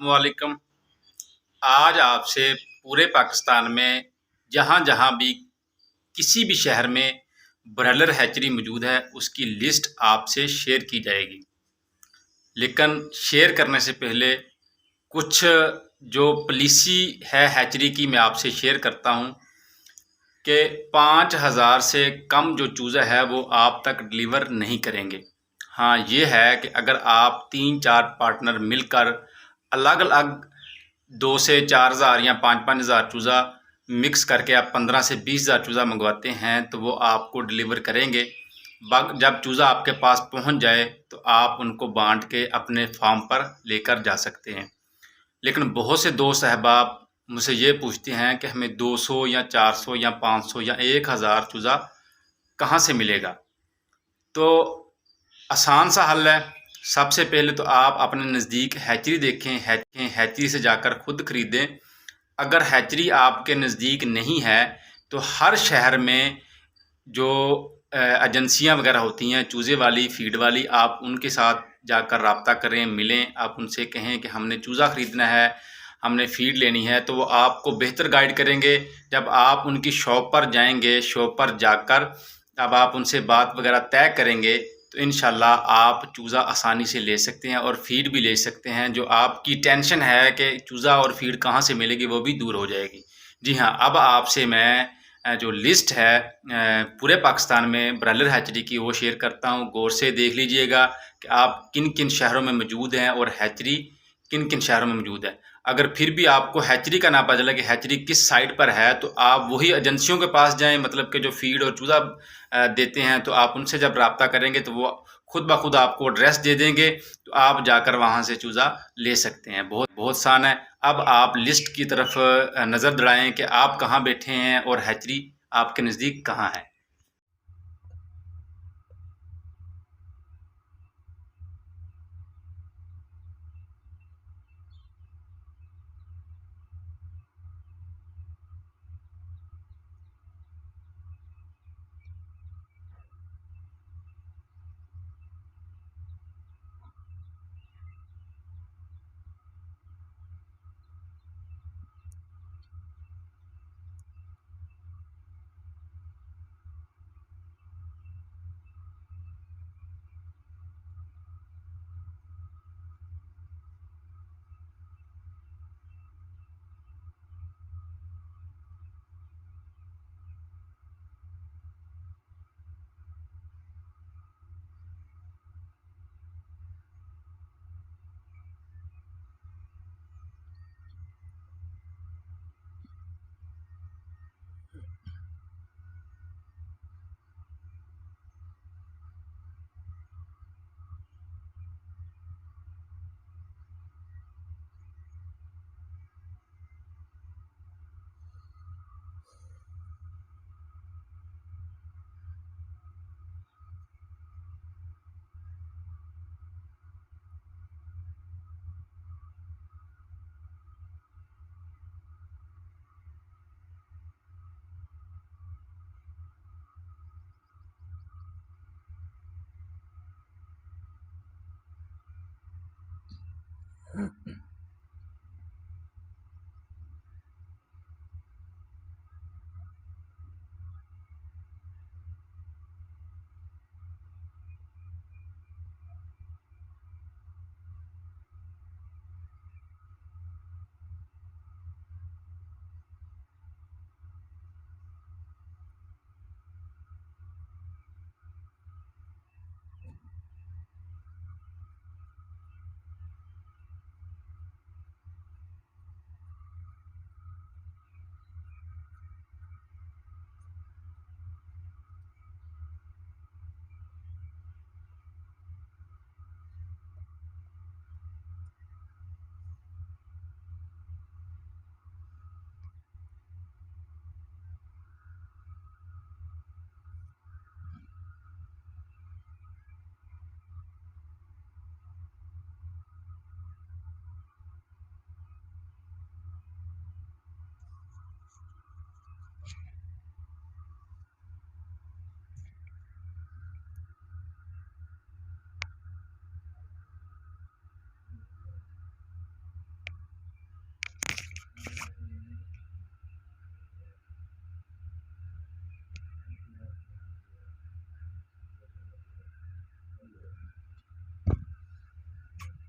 वालेकुम। आज आपसे पूरे पाकिस्तान में जहाँ-जहाँ भी किसी भी शहर में ब्रॉयलर हैचरी मौजूद है, उसकी लिस्ट आपसे शेयर की जाएगी। लेकिन शेयर करने से पहले कुछ जो पॉलिसी है हैचरी की मैं आपसे शेयर करता हूँ कि 5000 से कम जो चूज़ा है वो आप तक डिलीवर नहीं करेंगे। हाँ, ये है कि अगर आप 3-4 पार्टनर मिलकर अलग-अलग 2 से 4000 या 5-5 हज़ार चूज़ा मिक्स करके आप 15 से 20 हज़ार चूज़ा मंगवाते हैं तो वो आपको डिलीवर करेंगे। जब चूज़ा आपके पास पहुंच जाए तो आप उनको बांट के अपने फार्म पर लेकर जा सकते हैं। लेकिन बहुत से दोस्त अहबाब मुझसे ये पूछते हैं कि हमें 200 या 400 या 500 या 1000 चूज़ा कहाँ से मिलेगा। तो आसान सा हल है। सबसे पहले तो आप अपने नज़दीक हैचरी देखें, हैचरी से जाकर खुद ख़रीदें। अगर हैचरी आपके नज़दीक नहीं है तो हर शहर में जो एजेंसियां वगैरह होती हैं चूज़े वाली, फीड वाली, आप उनके साथ जाकर रब्ता करें, मिलें। आप उनसे कहें कि हमने चूज़ा ख़रीदना है, हमने फ़ीड लेनी है, तो वो आपको बेहतर गाइड करेंगे। जब आप उनकी शॉप पर जाएंगे, शॉप पर जाकर अब आप उनसे बात वगैरह तय करेंगे तो इंशाल्लाह आप चूज़ा आसानी से ले सकते हैं और फ़ीड भी ले सकते हैं। जो आपकी टेंशन है कि चूज़ा और फ़ीड कहाँ से मिलेगी वो भी दूर हो जाएगी। जी हाँ, अब आपसे मैं जो लिस्ट है पूरे पाकिस्तान में ब्रॉयलर हैचरी की वो शेयर करता हूँ। गौर से देख लीजिएगा कि आप किन किन शहरों में मौजूद हैं और हैचरी किन किन शहरों में मौजूद है। अगर फिर भी आपको हैचरी का ना पता चले कि हैचरी किस साइट पर है तो आप वही एजेंसियों के पास जाएं, मतलब कि जो फीड और चूज़ा देते हैं, तो आप उनसे जब रब्ता करेंगे तो वो खुद ब खुद आपको एड्रेस दे देंगे, तो आप जाकर वहाँ से चूज़ा ले सकते हैं। बहुत बहुत आसान है। अब आप लिस्ट की तरफ नज़र दौड़ाएं कि आप कहाँ बैठे हैं और हैचरी आपके नज़दीक कहाँ है।